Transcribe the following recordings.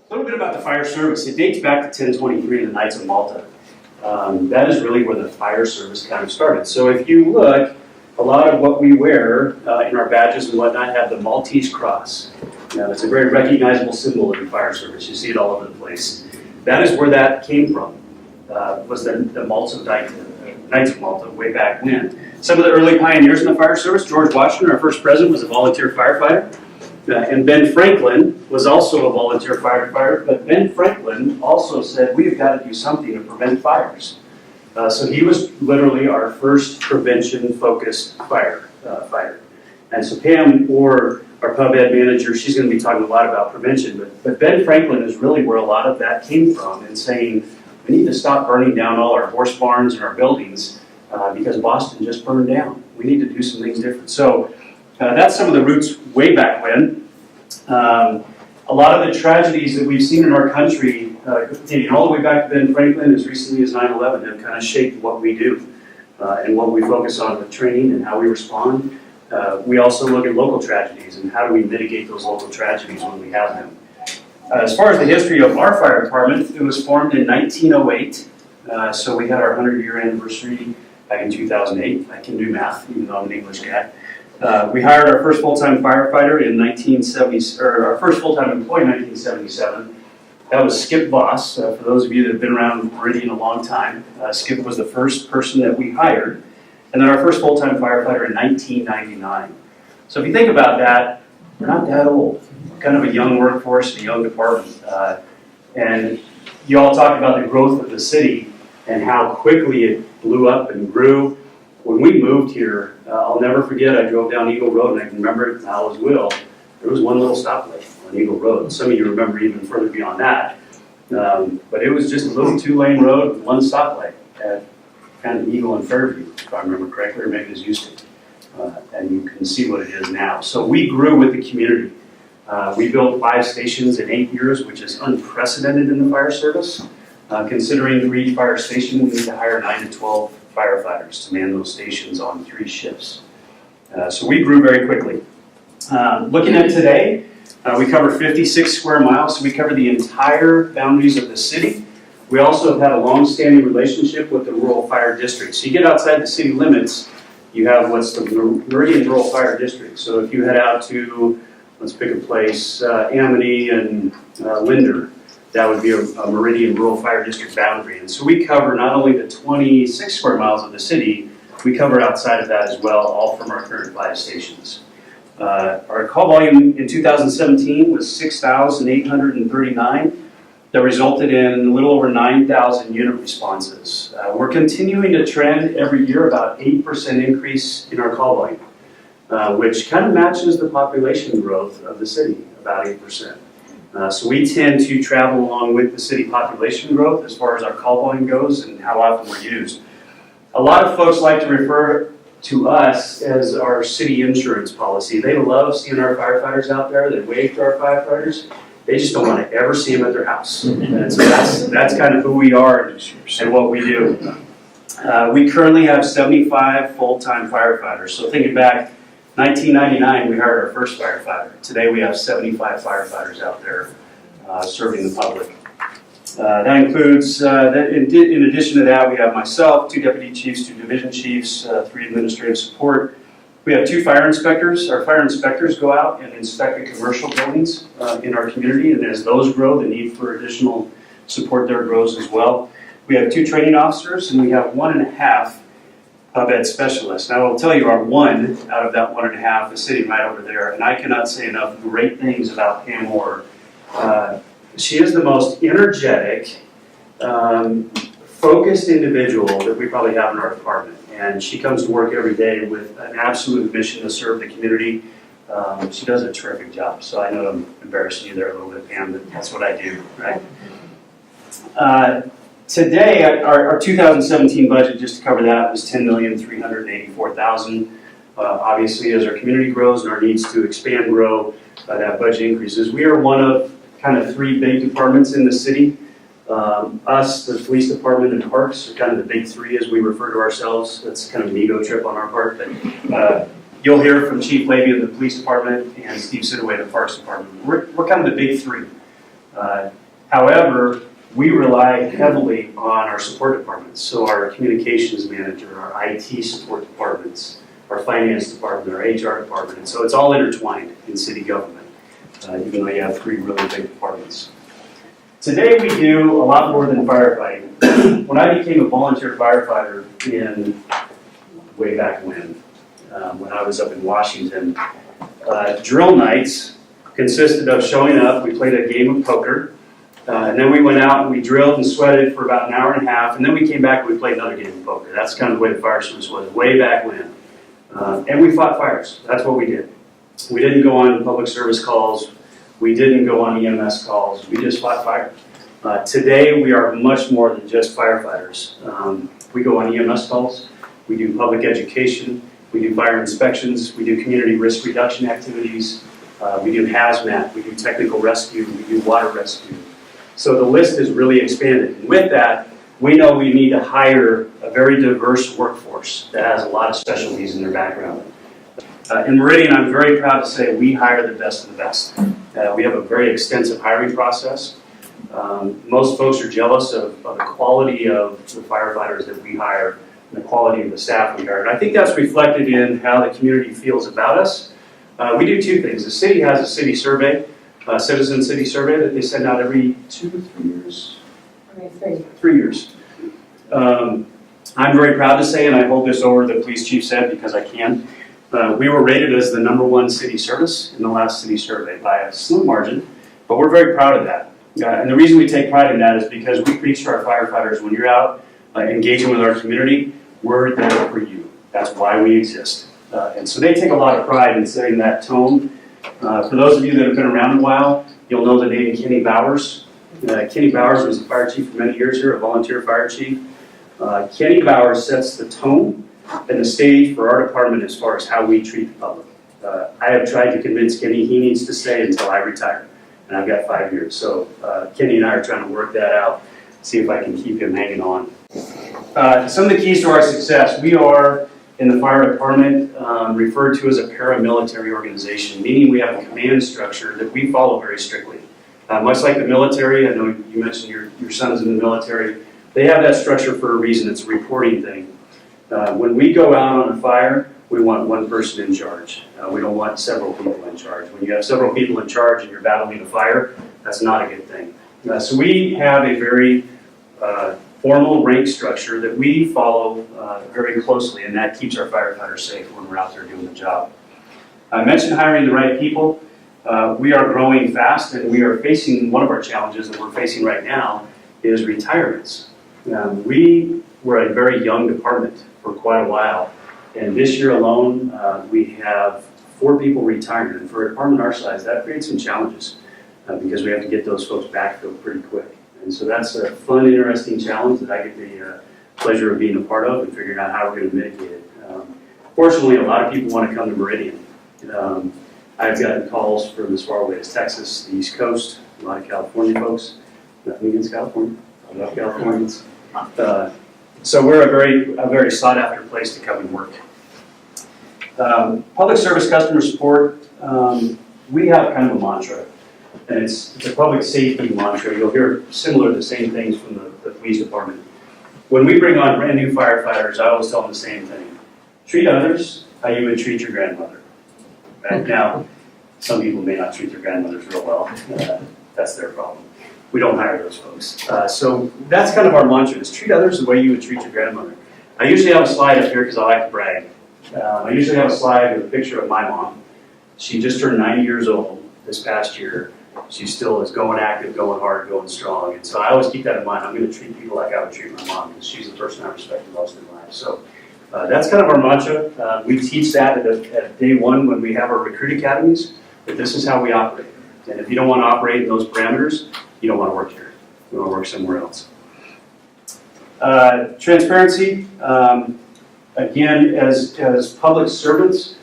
A little bit about the fire service. It dates back to 1023, the Knights of Malta. That is really where the fire service kind of started. So if you look, a lot of what we wear in our badges and whatnot have the Maltese cross. Now, it's a very recognizable symbol in the fire service. You see it all over the place. That is where that came from, was the Knights of Malta way back when. Some of the early pioneers in the fire service, George Washington, our first president, was a volunteer firefighter. And Ben Franklin was also a volunteer firefighter, but Ben Franklin also said, we've got to do something to prevent fires. So he was literally our first prevention-focused firefighter. And so Pam, or our pub ed manager, she's going to be talking a lot about prevention, but Ben Franklin is really where a lot of that came from, and saying, we need to stop burning down all our horse barns and our buildings because Boston just burned down. We need to do some things different. So that's some of the roots way back when. A lot of the tragedies that we've seen in our country, dating all the way back to Ben Franklin, as recently as 9/11, have kind of shaped what we do and what we focus on with training and how we respond. We also look at local tragedies and how do we mitigate those local tragedies when we have them. As far as the history of our fire department, it was formed in 1908. So we had our 100-year anniversary back in 2008. I can do math, even though I'm an English guy. We hired our first full-time firefighter in 1970, or our first full-time employee in 1977. That was Skip Voss. For those of you that have been around Meridian a long time, Skip was the first person that we hired. And then our first full-time firefighter in 1999. So if you think about that, we're not that old. We're kind of a young workforce, a young department. And you all talked about the growth of the city and how quickly it blew up and grew. When we moved here, I'll never forget, I drove down Eagle Road, and I can remember it now as well. There was one little stoplight on Eagle Road. Some of you remember even further beyond that. But it was just a little two-lane road, one stoplight at kind of Eagle and Fairview, if I remember correctly, or maybe it was Houston. And you can see what it is now. So we grew with the community. We built 5 stations in 8 years, which is unprecedented in the fire service. Considering for each fire station, we need to hire 9 to 12 firefighters to man those stations on 3 shifts. So we grew very quickly. Looking at today, we cover 56 square miles, so we cover the entire boundaries of the city. We also have had a long-standing relationship with the Rural Fire District. So you get outside the city limits, you have what's the Meridian Rural Fire District. So if you head out to, let's pick a place, Amity and Linder, that would be a Meridian Rural Fire District boundary. And so we cover not only the 26 square miles of the city, we cover outside of that as well, all from our current 5 stations. Our call volume in 2017 was 6,839. That resulted in a little over 9,000 unit responses. We're continuing to trend every year about 8% increase in our call volume, which kind of matches the population growth of the city, about 8%. So we tend to travel along with the city population growth as far as our call volume goes and how often we're used. A lot of folks like to refer to us as our city insurance policy. They love seeing our firefighters out there. They wave to our firefighters. They just don't want to ever see them at their house. And so that's kind of who we are and what we do. We currently have 75 full-time firefighters. So thinking back, 1999, we hired our first firefighter. Today we have 75 firefighters out there serving the public. That includes, in addition to that, we have myself, 2 deputy chiefs, 2 division chiefs, 3 administrative support. We have 2 fire inspectors. Our fire inspectors go out and inspect the commercial buildings in our community, and as those grow, the need for additional support there grows as well. We have 2 training officers, and we have 1.5 pub ed specialists. Now, I will tell you, our 1 out of that 1.5 is sitting right over there, and I cannot say enough great things about Pam Moore. She is the most energetic, focused individual that we probably have in our department. And she comes to work every day with an absolute mission to serve the community. She does a terrific job. So I know I'm embarrassing you there a little bit, Pam, but that's what I do, right? Today, our 2017 budget, just to cover that, was $10,384,000. Obviously, as our community grows and our needs to expand grow, that budget increases. We are one of kind of 3 big departments in the city. Us, the police department, and parks are kind of the big 3 as we refer to ourselves. That's kind of an ego trip on our part. But you'll hear from Chief Levy of the police department and Steve Sidaway of the parks department. We're kind of the big 3. However, we rely heavily on our support departments. So our communications manager, our IT support departments, our finance department, our HR department. And so it's all intertwined in city government, even though you have 3 really big departments. Today we do a lot more than firefighting. When I became a volunteer firefighter way back when I was up in Washington, drill nights consisted of showing up. We played a game of poker, and then we went out and we drilled and sweated for about an hour and a half, and then we came back and we played another game of poker. That's kind of the way the fire service was way back when. And we fought fires. That's what we did. We didn't go on public service calls. We didn't go on EMS calls. We just fought fire. Today we are much more than just firefighters. We go on EMS calls. We do public education. We do fire inspections. We do community risk reduction activities. We do hazmat. We do technical rescue. We do water rescue. So the list is really expanded. And with that, we know we need to hire a very diverse workforce that has a lot of specialties in their background. In Meridian, I'm very proud to say we hire the best of the best. We have a very extensive hiring process. Most folks are jealous of the quality of the firefighters that we hire and the quality of the staff we hire. And I think that's reflected in how the community feels about us. We do 2 things. The city has a city survey, a citizen city survey that they send out every 2 or 3 years? 3 years. I'm very proud to say, and I hold this over, the police chief said, because I can, we were rated as the #1 city service in the last city survey by a slim margin, but we're very proud of that. And the reason we take pride in that is because we preach to our firefighters, when you're out engaging with our community, we're there for you. That's why we exist. And so they take a lot of pride in setting that tone. For those of you that have been around a while, you'll know the name Kenny Bowers. Kenny Bowers was a fire chief for many years here, a volunteer fire chief. Kenny Bowers sets the tone and the stage for our department as far as how we treat the public. I have tried to convince Kenny he needs to stay until I retire, and I've got 5 years. So Kenny and I are trying to work that out, see if I can keep him hanging on. Some of the keys to our success: we are, in the fire department, referred to as a paramilitary organization, meaning we have a command structure that we follow very strictly. Much like the military, I know you mentioned your son's in the military, they have that structure for a reason. It's a reporting thing. When we go out on a fire, we want 1 person in charge. We don't want several people in charge. When you have several people in charge and you're battling a fire, that's not a good thing. So we have a very formal rank structure that we follow very closely, and that keeps our firefighters safe when we're out there doing the job. I mentioned hiring the right people. We are growing fast, and we are facing, one of our challenges that we're facing right now is retirements. We were a very young department for quite a while, and this year alone we have 4 people retiring, and for a department our size that creates some challenges because we have to get those folks backfilled pretty quick. And so that's a fun, interesting challenge that I get the pleasure of being a part of and figuring out how we're going to mitigate it. Fortunately, a lot of people want to come to Meridian. I've gotten calls from as far away as Texas, the East Coast, a lot of California folks. Nothing against California. I love Californians. So we're a very sought after place to come and work. Public service customer support, we have kind of a mantra, and it's a public safety mantra. You'll hear similar, the same things from the police department. When we bring on brand new firefighters, I always tell them the same thing. Treat others how you would treat your grandmother. Right? Now, some people may not treat their grandmothers real well. That's their problem. We don't hire those folks. So that's kind of our mantra, is treat others the way you would treat your grandmother. I usually have a slide up here because I like to brag. I usually have a slide with a picture of my mom. She just turned 90 years old this past year. She still is going active, going hard, going strong. And so I always keep that in mind. I'm going to treat people like I would treat my mom because she's the person I respect the most in life. So that's kind of our mantra. We teach that at day 1 when we have our recruit academies, that this is how we operate. And if you don't want to operate in those parameters, you don't want to work here. You want to work somewhere else. Transparency. Again, as public servants,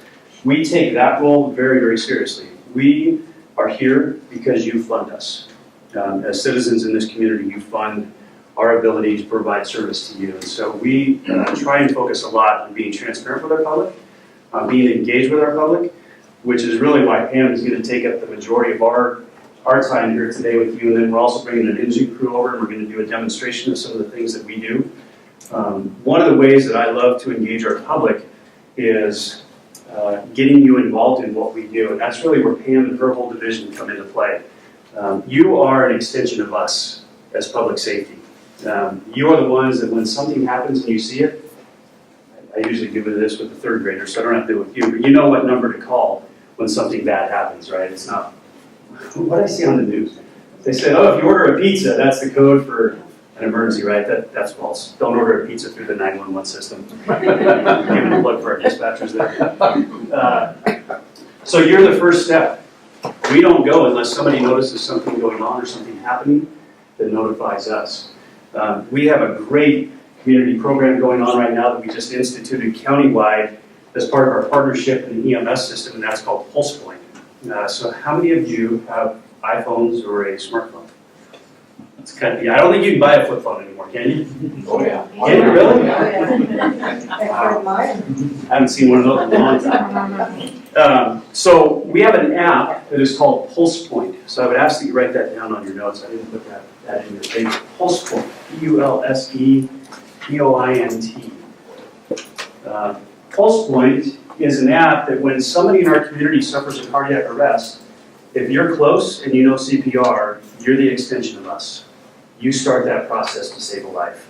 we take that role very, very seriously. We are here because you fund us. As citizens in this community, you fund our ability to provide service to you. And so we try and focus a lot on being transparent with our public, being engaged with our public, which is really why Pam is going to take up the majority of our our time here today with you, and then we're also bringing an engine crew over, and we're going to do a demonstration of some of the things that we do. One of the ways that I love to engage our public is getting you involved in what we do, and that's really where Pam and her whole division come into play. You are an extension of us as public safety. You are the ones that when something happens and you see it, I usually do this with the third graders, so I don't have to do it with you, but you know what number to call when something bad happens, right? It's not, what I see on the news. They say, oh, if you order a pizza, that's the code for an emergency, right? That's false. Don't order a pizza through the 911 system. Giving a plug for our dispatchers there. So you're the first step. We don't go unless somebody notices something going on or something happening that notifies us. We have a great community program going on right now that we just instituted countywide as part of our partnership in the EMS system, and that's called Pulse Point. So how many of you have iPhones or a smartphone? It's kind of, I don't think you can buy a flip phone anymore, can you? Oh yeah. Can you really? Oh, yeah. Wow. I haven't seen one of those in a long time. So we have an app that is called Pulse Point. So I would ask that you write that down on your notes. I didn't put that in your paper. Pulse Point, Pulsepoint. Pulse Point is an app that when somebody in our community suffers a cardiac arrest, if you're close and you know CPR, you're the extension of us. You start that process to save a life.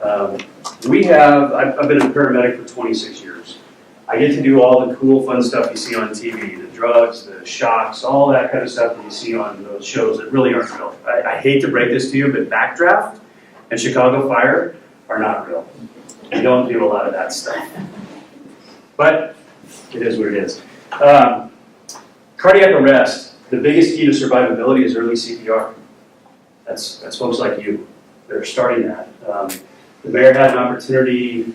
I've been a paramedic for 26 years. I get to do all the cool, fun stuff you see on TV, the drugs, the shocks, all that kind of stuff that you see on those shows that really aren't real. I hate to break this to you, but Backdraft and Chicago Fire are not real. We don't do a lot of that stuff. But it is what it is. Cardiac arrest, the biggest key to survivability is early CPR. That's folks like you that are starting that. The mayor had an opportunity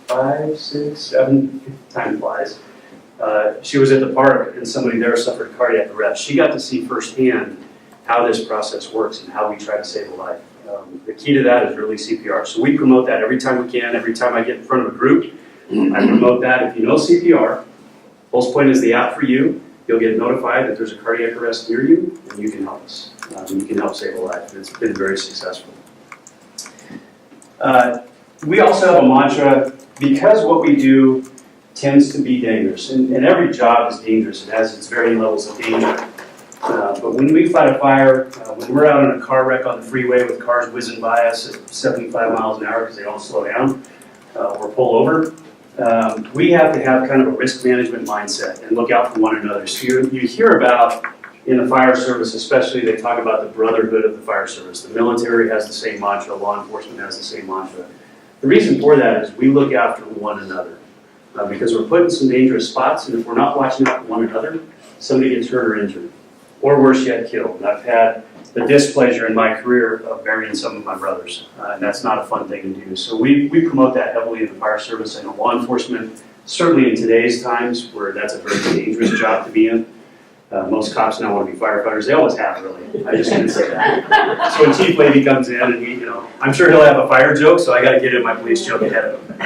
5, 6, 7, time flies. She was at the park and somebody there suffered cardiac arrest. She got to see firsthand how this process works and how we try to save a life. The key to that is early CPR. So we promote that every time we can. Every time I get in front of a group, I promote that. If you know CPR, Pulse Point is the app for you. You'll get notified that there's a cardiac arrest near you, and you can help us. You can help save a life. It's been very successful. We also have a mantra, because what we do tends to be dangerous, and every job is dangerous. It has its varying levels of danger. But when we fight a fire, when we're out in a car wreck on the freeway with cars whizzing by us at 75 miles an hour because they don't slow down or pull over, we have to have kind of a risk management mindset and look out for one another. So you hear about, in the fire service especially, they talk about the brotherhood of the fire service. The military has the same mantra, law enforcement has the same mantra. The reason for that is we look after one another because we're put in some dangerous spots, and if we're not watching out for one another, somebody gets hurt or injured, or worse yet, killed. And I've had the displeasure in my career of burying some of my brothers, and that's not a fun thing to do. So we promote that heavily in the fire service. I know law enforcement, certainly in today's times where that's a very dangerous job to be in. Most cops now want to be firefighters. They always have, really. I just didn't say that. So when Chief Lady comes in, and he, I'm sure he'll have a fire joke, so I got to get in my police joke ahead of him.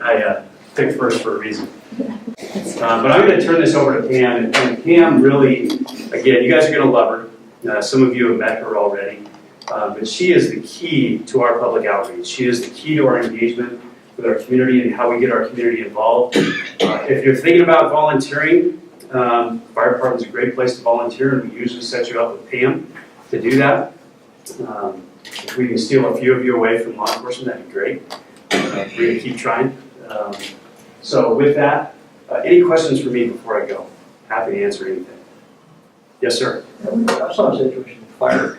I picked first for a reason. But I'm going to turn this over to Pam, and Pam really, again, you guys are going to love her. Some of you have met her already, but she is the key to our public outreach. She is the key to our engagement with our community and how we get our community involved. If you're thinking about volunteering, fire department is a great place to volunteer, and we usually set you up with Pam to do that. If we can steal a few of you away from law enforcement, that'd be great. We're going to keep trying. So with that, any questions for me before I go? Happy to answer anything. Yes, sir. I saw a situation with fire,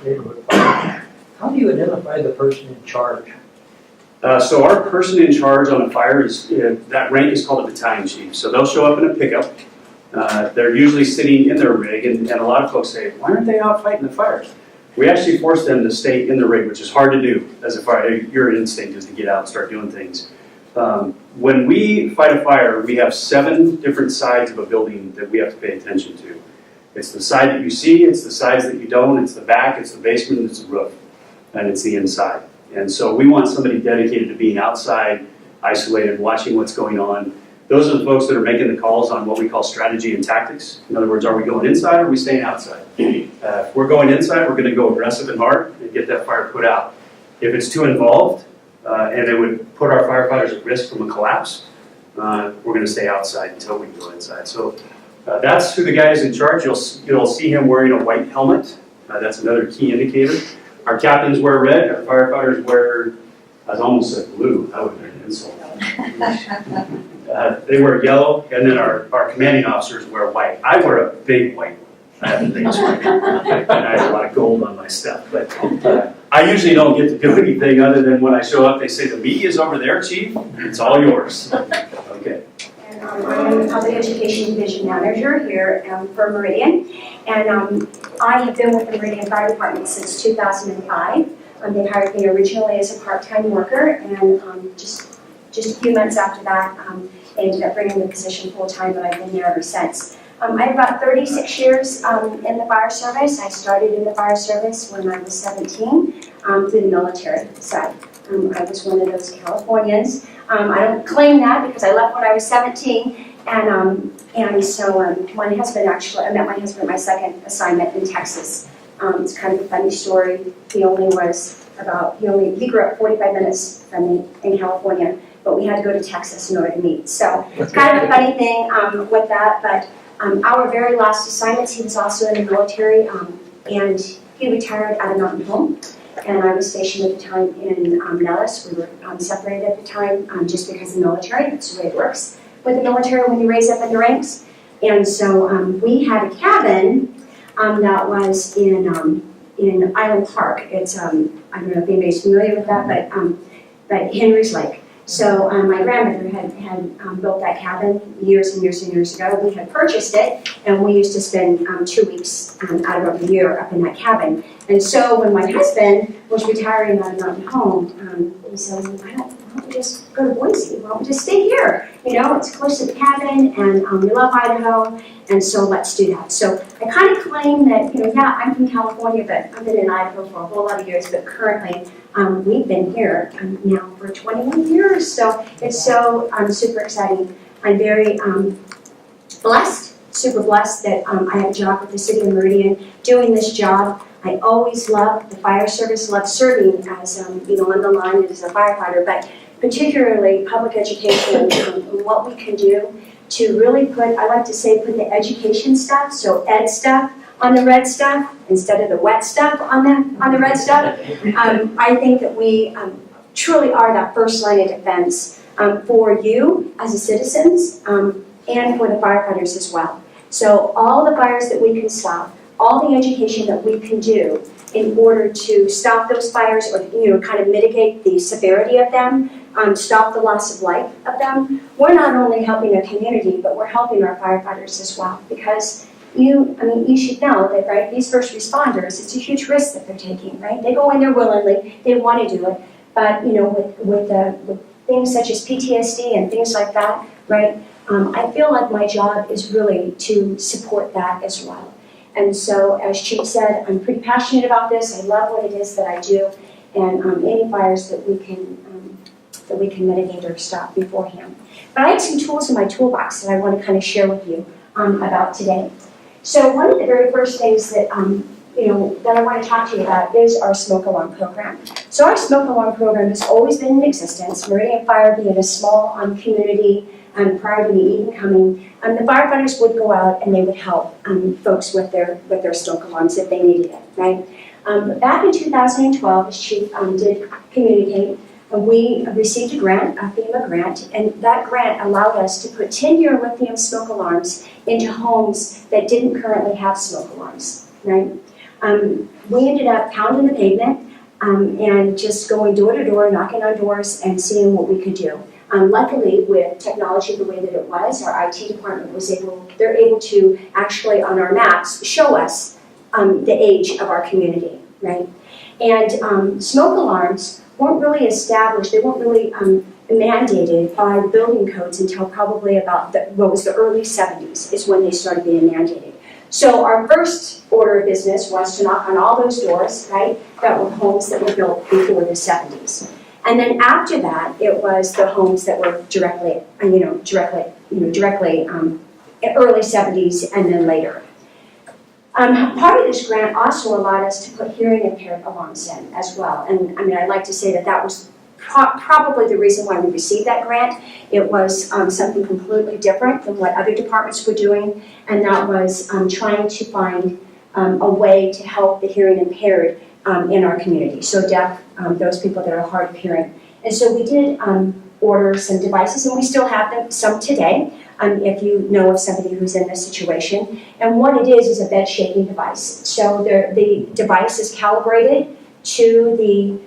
neighborhood fire. How do you identify the person in charge? So our person in charge on a fire is, that rank is called a battalion chief. So they'll show up in a pickup. They're usually sitting in their rig, and a lot of folks say, why aren't they out fighting the fires? We actually force them to stay in the rig, which is hard to do as a fire. Your instinct is to get out and start doing things. When we fight a fire, we have 7 different sides of a building that we have to pay attention to. It's the side that you see, it's the sides that you don't, it's the back, it's the basement, it's the roof, and it's the inside. And so we want somebody dedicated to being outside, isolated, watching what's going on. those are the folks that are making the calls on what we call strategy and tactics. In other words, are we going inside or are we staying outside? If we're going inside, we're going to go aggressive and hard and get that fire put out. If it's too involved and it would put our firefighters at risk from a collapse, we're going to stay outside until we can go inside. So that's who the guy is in charge. You'll see him wearing a white helmet. That's another key indicator. Our captains wear red. Our firefighters wear, I was almost said blue. That would have been an insult. They wear yellow, and then our commanding officers wear white. I wear a big white. I have the biggest white. And I have a lot of gold on my stuff. But I usually don't get to do anything other than when I show up, they say, the media's over there, Chief. It's all yours. Okay. And I'm the Public Education Division Manager here for Meridian. And I have been with the Meridian Fire Department since 2005. They hired me originally as a part-time worker, and just a few months after that, they ended up bringing the position full-time, and I've been there ever since. I have about 36 years in the fire service. I started in the fire service when I was 17 through the military side. I was one of those Californians. I don't claim that because I left when I was 17, and so my husband actually, I met my husband my second assignment in Texas. It's kind of a funny story. He grew up 45 minutes from me in California, but we had to go to Texas in order to meet. So it's kind of a funny thing with that, but our very last assignments, he was also in the military, and he retired at a mountain home. And I was stationed at the time in Nellis. We were separated at the time just because of the military. That's the way it works with the military when you raise up in the ranks. And so we had a cabin that was in Island Park. It's I don't know if anybody's familiar with that, but Henry's Lake. So my grandmother had built that cabin years and years and years ago. We had purchased it, and we used to spend 2 weeks out of the year up in that cabin. And so when my husband was retiring on a mountain home, he said, why don't we just go to Boise? Why don't we just stay here? You know, it's close to the cabin, and we love Idaho, and so let's do that. So I kind of claim that, yeah, I'm from California, but I've been in Idaho for a whole lot of years, but currently we've been here now for 21 years, so it's so super exciting. I'm very blessed, super blessed that I have a job with the City of Meridian doing this job. I always loved the fire service, loved serving as, on the line as a firefighter, but particularly public education and what we can do to really put the education stuff, so ed stuff, on the red stuff instead of the wet stuff on the red stuff. I think that we truly are that first line of defense for you as a citizens and for the firefighters as well. So all the fires that we can stop, all the education that we can do in order to stop those fires or kind of mitigate the severity of them, stop the loss of life of them, we're not only helping our community, but we're helping our firefighters as well, because you should know that, right, these first responders, it's a huge risk that they're taking, right? They go in there willingly, they want to do it, but, with things such as PTSD and things like that, right, I feel like my job is really to support that as well. And so, as Chief said, I'm pretty passionate about this. I love what it is that I do, and any fires that we can mitigate or stop beforehand. But I have some tools in my toolbox that I want to kind of share with you about today. So one of the very first things that that I want to talk to you about is our smoke alarm program. So our smoke alarm program has always been in existence. Meridian Fire being a small community prior to me even coming, the firefighters would go out and they would help folks with their smoke alarms if they needed it, right? But back in 2012, as Chief did communicate, we received a grant, a FEMA grant, and that grant allowed us to put 10-year lithium smoke alarms into homes that didn't currently have smoke alarms, right? We ended up pounding the pavement and just going door to door, knocking on doors and seeing what we could do. Luckily, with technology the way that it was, our IT department they're able to actually on our maps show us the age of our community, right? And smoke alarms weren't really established, they weren't really mandated by the building codes until probably about the early 70s is when they started being mandated. So our first order of business was to knock on all those doors, right, that were homes that were built before the 70s. And then after that, it was the homes that were directly, early 70s and then later. Part of this grant also allowed us to put hearing impaired alarms in as well. And I mean, I'd like to say that that was probably the reason why we received that grant. It was something completely different than what other departments were doing, and that was trying to find a way to help the hearing impaired in our community. So deaf, those people that are hard of hearing. And so we did order some devices, and we still have them, some today, if you know of somebody who's in this situation. And what it is a bed shaking device. So the device is calibrated to the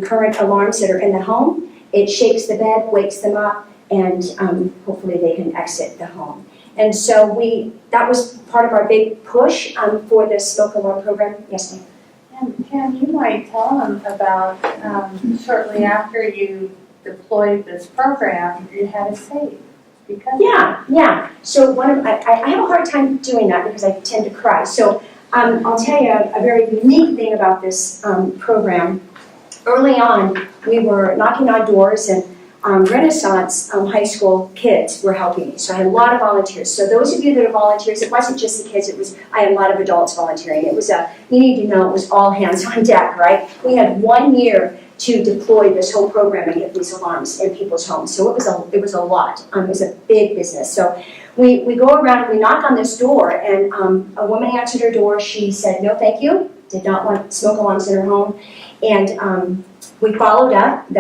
current alarms that are in the home. It shakes the bed, wakes them up, and hopefully they can exit the home. And so that was part of our big push for this smoke alarm program. Yes, ma'am. And Pam, you might tell them about shortly after you deployed this program, you had a save. Because Yeah. So I have a hard time doing that because I tend to cry. So I'll tell you a very unique thing about this program. Early on, we were knocking on doors, and Renaissance high school kids were helping me. So I had a lot of volunteers. So those of you that are volunteers, it wasn't just the kids, I had a lot of adults volunteering. It was you need to know, it was all hands on deck, right? We had 1 year to deploy this whole program and get these alarms in people's homes. So it was a lot. It was a big business. So we go around and we knock on this door, and a woman answered her door. She said, no thank you, did not want smoke alarms in her home. And we followed up.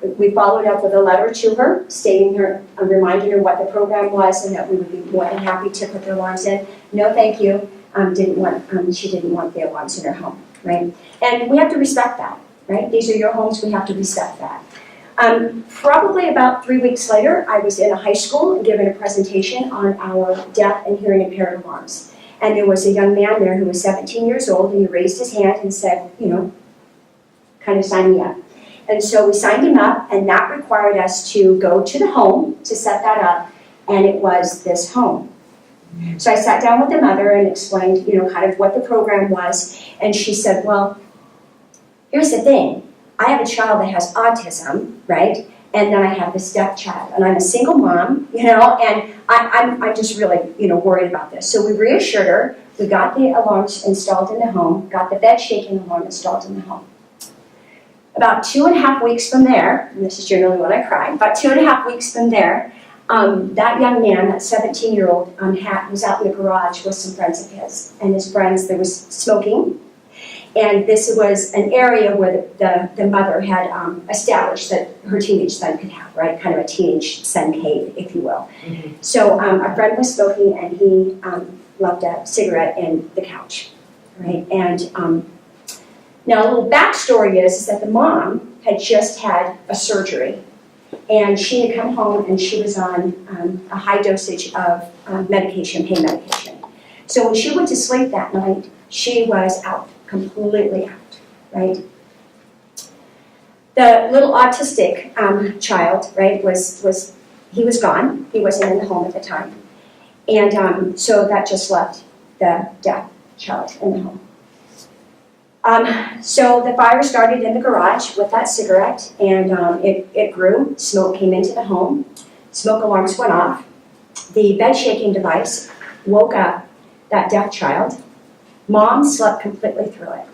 We followed up with a letter to her, stating her, reminding her what the program was, and that we would be more than happy to put the alarms in. No, thank you. She didn't want the alarms in her home, right? And we have to respect that, right? These are your homes. We have to respect that. Probably about 3 weeks later, I was in a high school giving a presentation on our deaf and hearing impaired alarms, and there was a young man there who was 17 years old, and he raised his hand and said, kind of sign me up. And so we signed him up, and that required us to go to the home to set that up, and it was this home. So I sat down with the mother and explained, kind of what the program was, and she said, well, here's the thing. I have a child that has autism, right? And then I have this deaf child, and I'm a single mom, and I'm just really, worried about this. So we reassured her. We got the alarms installed in the home, got the bed shaking alarm installed in the home. About 2.5 weeks from there, and this is generally when I cry, about 2.5 weeks from there, that young man, that 17-year-old, was out in the garage with some friends of his. And his friends, there was smoking. And this was an area where the mother had established that her teenage son could have, right? Kind of a teenage son cave, if you will. Mm-hmm. So a friend was smoking, and he left a cigarette in the couch, right? And now, a little backstory is that the mom had just had a surgery, and she had come home and she was on a high dosage of medication, pain medication. So when she went to sleep that night, she was out, completely out, right? The little autistic child, right, he was gone. He wasn't in the home at the time. And so that just left the deaf child in the home. So the fire started in the garage with that cigarette, and it grew. Smoke came into the home. Smoke alarms went off. The bed shaking device woke up that deaf child. Mom slept completely through it.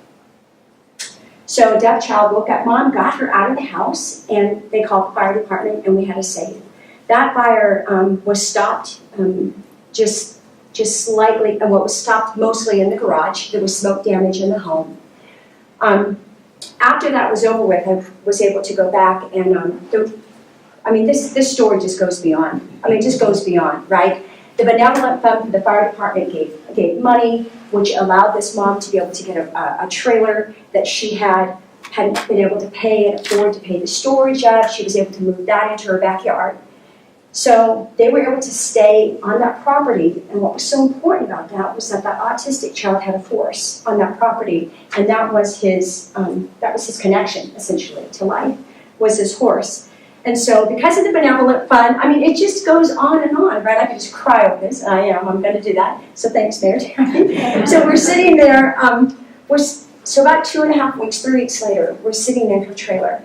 So deaf child woke up mom, got her out of the house, and they called the fire department, and we had a save. That fire was stopped just slightly, well, it was stopped mostly in the garage. There was smoke damage in the home. After that was over with, I was able to go back and, this story just goes beyond. It just goes beyond, right? The benevolent fund for the fire department gave money, which allowed this mom to be able to get a trailer that she hadn't been able to pay and afford to pay the storage of. She was able to move that into her backyard. So they were able to stay on that property, and what was so important about that was that autistic child had a horse on that property, and that was his connection, essentially, to life, was his horse. And so because of the benevolent fund, it just goes on and on, right? I could just cry over this, and I'm going to do that. So thanks, Mayor. So we're sitting there, so about 2.5 weeks, 3 weeks later, we're sitting in her trailer.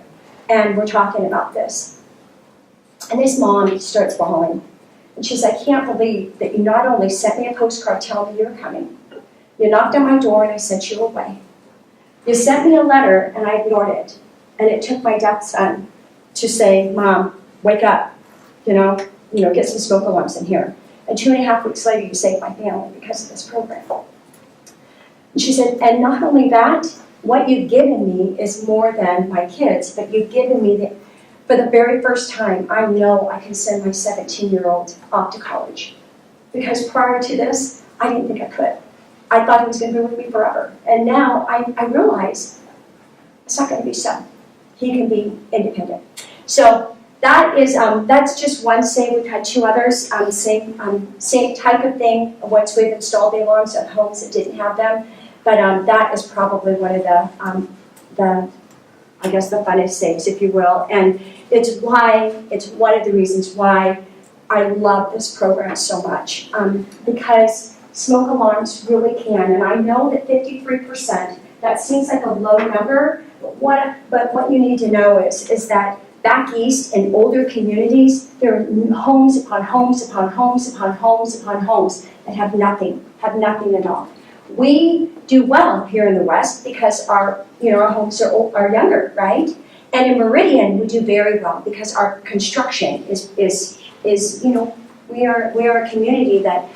and we're talking about this. And this mom starts bawling. And she says, I can't believe that you not only sent me a postcard telling me you were coming, you knocked on my door and I sent you away. You sent me a letter and I ignored it. And it took my deaf son to say, Mom, wake up, get some smoke alarms in here. And 2.5 weeks later, you saved my family because of this program. And she said, and not only that, what you've given me is more than my kids, but you've given me for the very first time, I know I can send my 17-year-old off to college. Because prior to this, I didn't think I could. I thought he was going to be with me forever. And now I realize it's not going to be so. He can be independent. So that's just one say. We've had 2 others, same type of thing. Once we've installed the alarms at homes that didn't have them. But that is probably one of the funnest things, if you will. And it's one of the reasons why I love this program so much. Because smoke alarms really can, and I know that 53%, that seems like a low number, but what you need to know is that back east in older communities, there are homes upon homes upon homes upon homes upon homes that have nothing at all. We do well here in the West because our homes are younger, right? And in Meridian, we do very well because our construction is we are a community that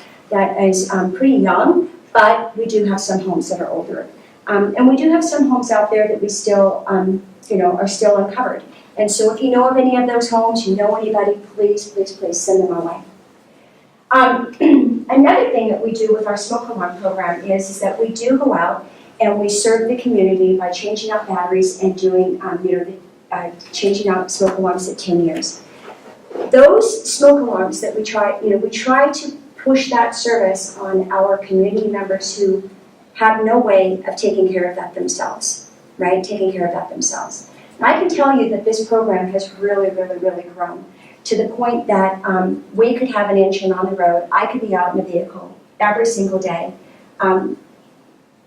is pretty young, but we do have some homes that are older. And we do have some homes out there that we still, are still uncovered. And so if you know of any of those homes, you know anybody, please, please, please send them our way. Another thing that we do with our smoke alarm program is that we do go out and we serve the community by changing out batteries and doing, changing out smoke alarms at 10 years. Those smoke alarms that we try to push that service on our community members who have no way of taking care of that themselves, right? Taking care of that themselves. And I can tell you that this program has really, really, really grown to the point that we could have an engine on the road. I could be out in a vehicle every single day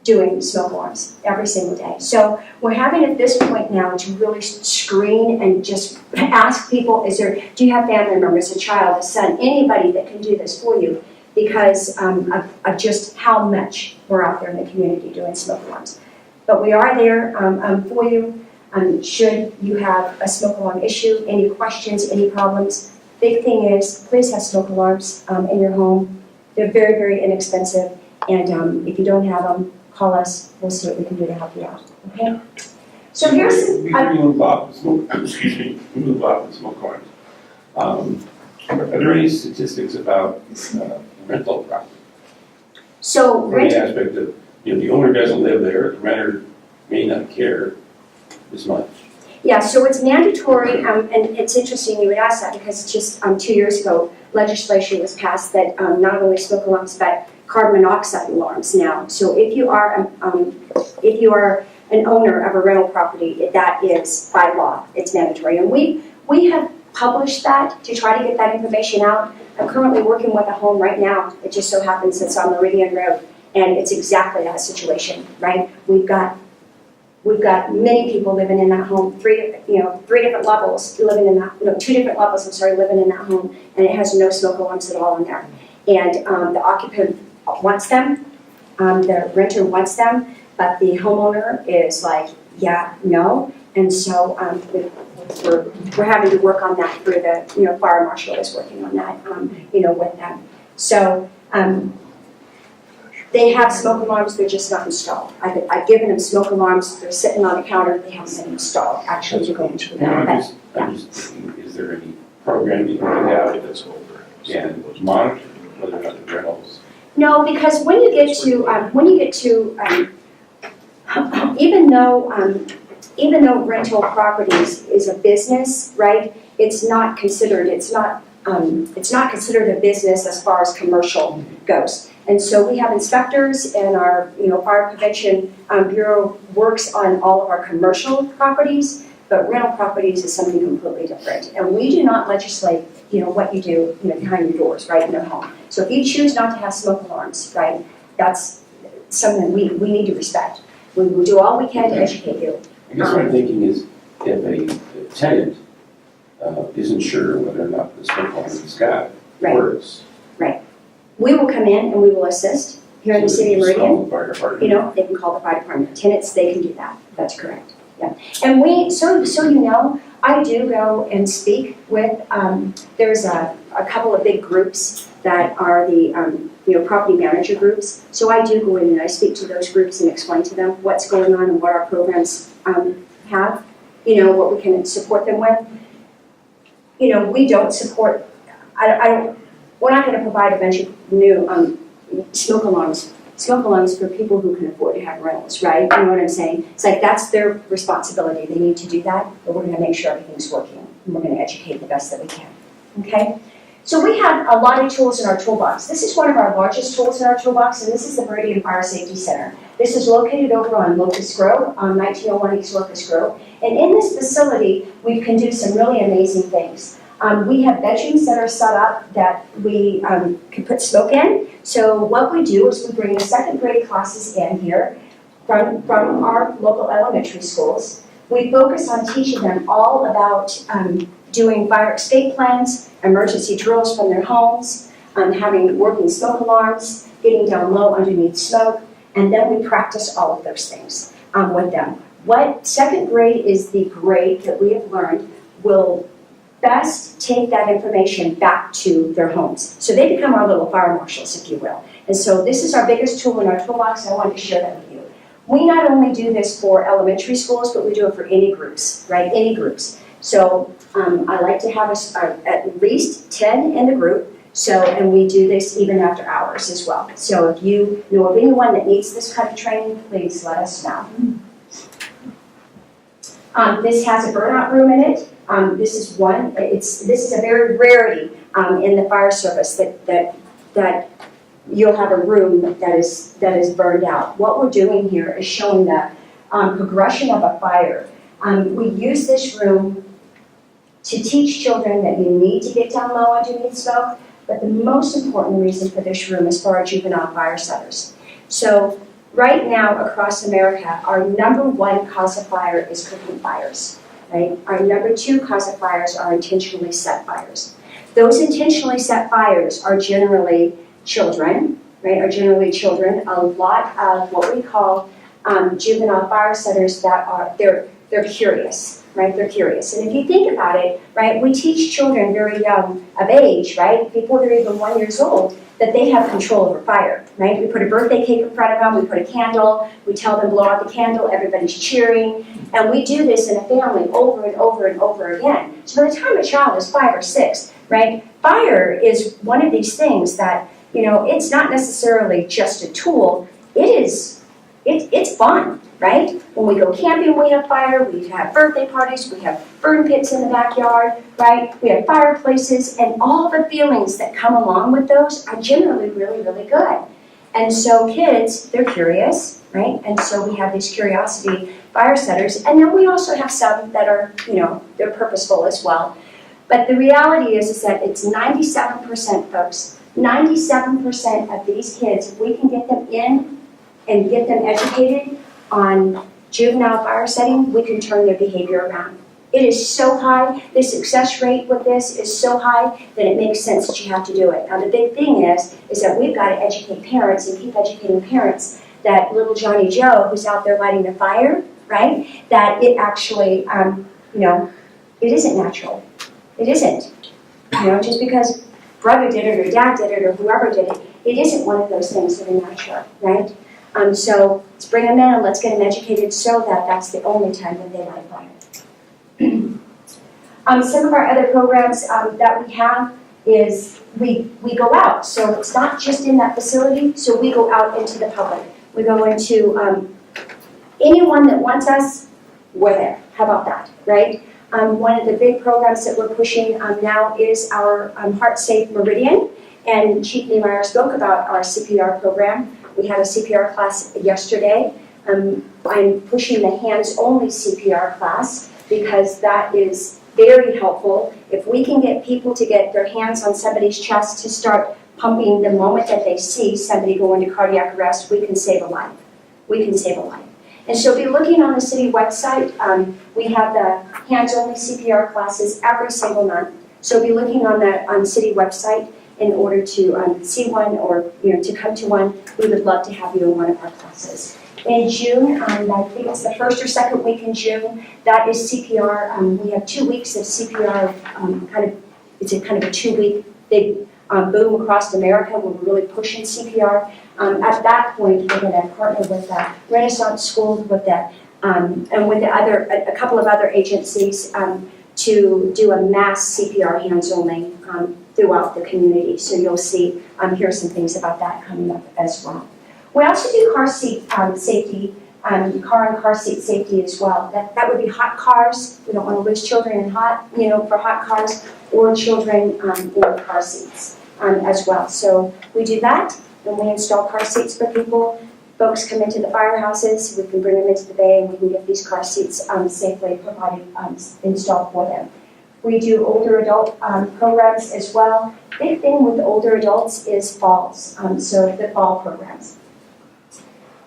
doing smoke alarms every single day. So we're having at this point now to really screen and just ask people, do you have family members, a child, a son, anybody that can do this for you? Because of just how much we're out there in the community doing smoke alarms. But we are there for you. Should you have a smoke alarm issue, any questions, any problems, big thing is please have smoke alarms in your home. They're very, very inexpensive, and if you don't have them, call us. We'll see what we can do to help you out. Okay? So here's before you move off the smoke alarms. Are there any statistics about rental property? so Or the aspect of the owner doesn't live there, the renter may not care as much. Yeah, so it's mandatory, and it's interesting you would ask that because just 2 years ago, legislation was passed that not only smoke alarms but carbon monoxide alarms now. So if you are an owner of a rental property, that is by law, it's mandatory. And we have published that to try to get that information out. I'm currently working with a home right now. It just so happens it's on Meridian Road, and it's exactly that situation, right? We've got many people living in that home, three different levels living in that, 2 different levels, living in that home, and it has no smoke alarms at all in there. And the occupant wants them, the renter wants them, but the homeowner is like, yeah, no. And so we're having to work on that through the, fire marshal is working on that, with them. So, they have smoke alarms, they're just not installed. I've given them smoke alarms, they're sitting on the counter, they haven't been installed, actually, to go into them. I'm just thinking, is there any program you can have that's over and monitor whether or not the rentals? No, because when you get to even though rental properties is a business, right? It's not considered a business as far as commercial goes. And so we have inspectors, and our fire prevention bureau works on all of our commercial properties, but rental properties is something completely different. And we do not legislate, what you do, behind your doors, right, in your home. So if you choose not to have smoke alarms, right, that's something we need to respect. We will do all we can to educate you. I guess what I'm thinking is, if a tenant isn't sure whether or not the smoke alarm is got, Right. works. We will come in and we will assist here in the city of Meridian. Call the fire department. You know, they can call the fire department. Tenants, they can do that. That's correct. Yeah. And we, so you know, I do go and speak with, there's a couple of big groups that are the, property manager groups. So I do go in and I speak to those groups and explain to them what's going on and what our programs have, what we can support them with. We don't support, we're not going to provide a bunch of new smoke alarms for people who can afford to have rentals, right? You know what I'm saying? It's like that's their responsibility. They need to do that, but we're going to make sure everything's working. And we're going to educate the best that we can, okay? So we have a lot of tools in our toolbox. This is one of our largest tools in our toolbox, and this is the Meridian Fire Safety Center. This is located over on Locust Grove, on 1901 East Locust Grove. And in this facility, we can do some really amazing things. We have bedrooms that are set up that we can put smoke in. So what we do is we bring the second grade classes in here from our local elementary schools. We focus on teaching them all about doing fire escape plans, emergency drills from their homes, having working smoke alarms, getting down low underneath smoke, and then we practice all of those things with them. What second grade is the grade that we have learned will best take that information back to their homes. So they become our little fire marshals, if you will. And so this is our biggest tool in our toolbox, and I wanted to share that with you. We not only do this for elementary schools, but we do it for any groups, right? Any groups. So I like to have at least 10 in the group. So, and we do this even after hours as well. So if you know of anyone that needs this kind of training, please let us know. This has a burnout room in it. This is one. This is a very rarity in the fire service that you'll have a room that is burned out. What we're doing here is showing the progression of a fire. We use this room to teach children that you need to get down low underneath smoke, but the most important reason for this room is for our juvenile fire setters. So right now across America, our number one cause of fire is cooking fires. Right? Our number two cause of fires are intentionally set fires. Those intentionally set fires are generally children, right? Are generally children. A lot of what we call juvenile fire setters that are they're curious, right? They're curious. And if you think about it, right, we teach children very young of age, right, before they're even 1 year old, that they have control over fire, right? We put a birthday cake in front of them, we put a candle, we tell them blow out the candle, everybody's cheering, and we do this in a family over and over and over again. So by the time a child is 5 or 6, right, fire is one of these things that, it's not necessarily just a tool, it's fun, right? When we go camping, we have fire, we have birthday parties, we have burn pits in the backyard, right? We have fireplaces, and all the feelings that come along with those are generally really, really good. And so kids, they're curious, right? And so we have these curiosity fire setters, and then we also have some that are, they're purposeful as well. But the reality is that it's 97%, folks. 97% of these kids, if we can get them in and get them educated on juvenile fire setting, we can turn their behavior around. It is so high, the success rate with this is so high that it makes sense that you have to do it. Now the big thing is that we've got to educate parents and keep educating parents that little Johnny Joe who's out there lighting the fire, right, that it actually, it isn't natural. It isn't. Just because brother did it or dad did it or whoever did it, it isn't one of those things that are natural, right? So let's bring them in and let's get them educated so that that's the only time that they light fire. Some of our other programs that we have is we go out. So it's not just in that facility, so we go out into the public. We go into anyone that wants us, we're there. How about that, right? One of the big programs that we're pushing now is our Heart Safe Meridian, and Chief Niemeyer spoke about our CPR program. We had a CPR class yesterday. I'm pushing the hands-only CPR class because that is very helpful. If we can get people to get their hands on somebody's chest to start pumping the moment that they see somebody go into cardiac arrest, we can save a life. We can save a life. And so be looking on the city website. We have the hands-only CPR classes every single month. So be looking on the city website in order to see one or to come to one. We would love to have you in one of our classes. In June, I think it's the first or second week in June, that is CPR. We have 2 weeks of CPR, it's a kind of a 2-week big boom across America where we're really pushing CPR. At that point, we're going to partner with the Renaissance School, with that, and with a couple of other agencies to do a mass CPR hands-only throughout the community. So you'll see, hear some things about that coming up as well. We also do car seat safety, car and car seat safety as well. That would be hot cars. We don't want to lose children in for hot cars, or children in car seats as well. So we do that, and we install car seats for people. Folks come into the firehouses, we can bring them into the bay, and we can get these car seats safely provided, installed for them. We do older adult programs as well. Big thing with the older adults is falls, so the fall programs.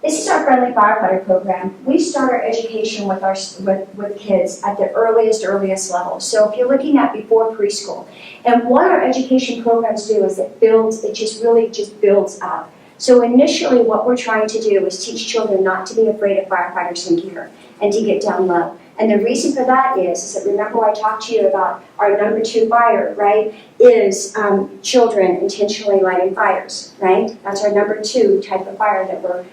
This is our Friendly Firefighter program. We start our education with kids at the earliest level. So if you're looking at before preschool, and what our education programs do is it really just builds up. So initially what we're trying to do is teach children not to be afraid of firefighters in gear and to get down low. And the reason for that is that remember I talked to you about our number 2 fire, right, is children intentionally lighting fires, right? That's our number 2 type of fire that we're,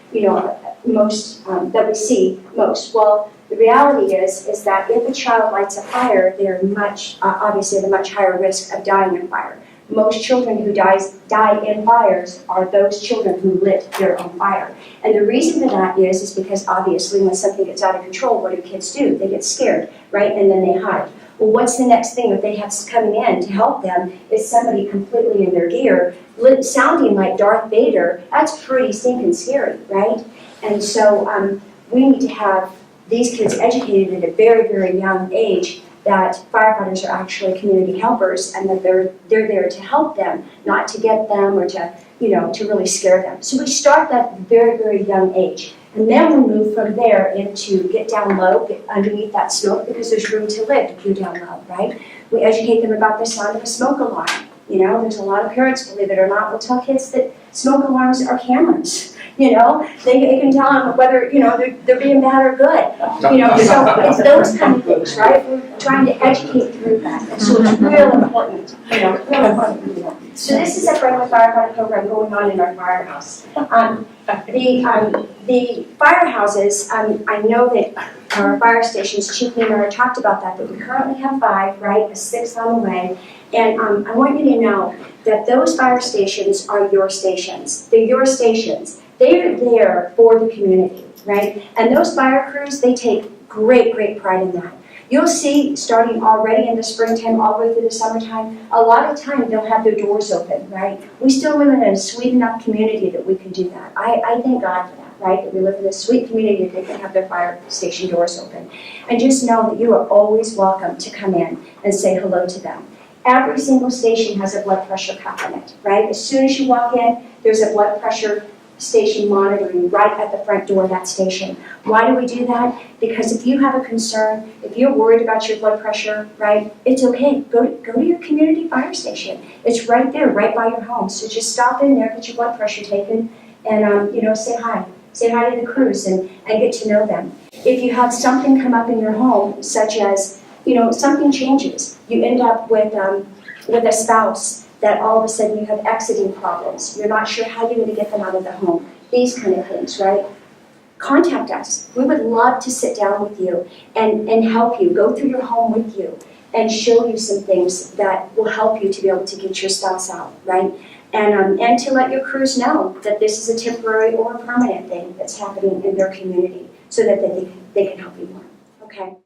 most, that we see most. Well, the reality is that if a child lights a fire, they're obviously at a much higher risk of dying in fire. Most children who die in fires are those children who lit their own fire. And the reason for that is because obviously when something gets out of control, what do kids do? They get scared, right? And then they hide. Well, what's the next thing that they have coming in to help them is somebody completely in their gear, sounding like Darth Vader. That's pretty stinking scary, right? And so we need to have these kids educated at a very, very young age that firefighters are actually community helpers and that they're there to help them, not to get them or to really scare them. So we start that very, very young age. And then we move from there into get down low, get underneath that smoke, because there's room to live if you're down low, right? We educate them about the sound of a smoke alarm. There's a lot of parents, believe it or not, will tell kids that smoke alarms are cameras. They can tell them whether, they're being bad or good. So it's those kind of things, right? We're trying to educate through that. And so it's real important, real important to do that. So this is a Friendly Firefighter program going on in our firehouse. The firehouses, I know that our fire stations, Chief Neimer talked about that we currently have 5, right? A 6th on the way. And I want you to know that those fire stations are your stations. They're your stations. They're there for the community, right? And those fire crews, they take great, great pride in that. You'll see, starting already in the springtime, all the way through the summertime, a lot of time they'll have their doors open, right? We still live in a sweet enough community that we can do that. I thank God for that, right? That we live in a sweet community that they can have their fire station doors open. And just know that you are always welcome to come in and say hello to them. Every single station has a blood pressure cuff in it, right? As soon as you walk in, there's a blood pressure station monitoring right at the front door of that station. Why do we do that? Because if you have a concern, if you're worried about your blood pressure, right, it's okay. Go to your community fire station. It's right there, right by your home. So just stop in there, get your blood pressure taken, and say hi. Say hi to the crews and get to know them. If you have something come up in your home, such as something changes, you end up with a spouse that all of a sudden you have exiting problems. You're not sure how you're going to get them out of the home. These kind of things, right? Contact us. We would love to sit down with you and help you, go through your home with you, and show you some things that will help you to be able to get your spouse out, right? And to let your crews know that this is a temporary or a permanent thing that's happening in their community so that they can help you more. Okay?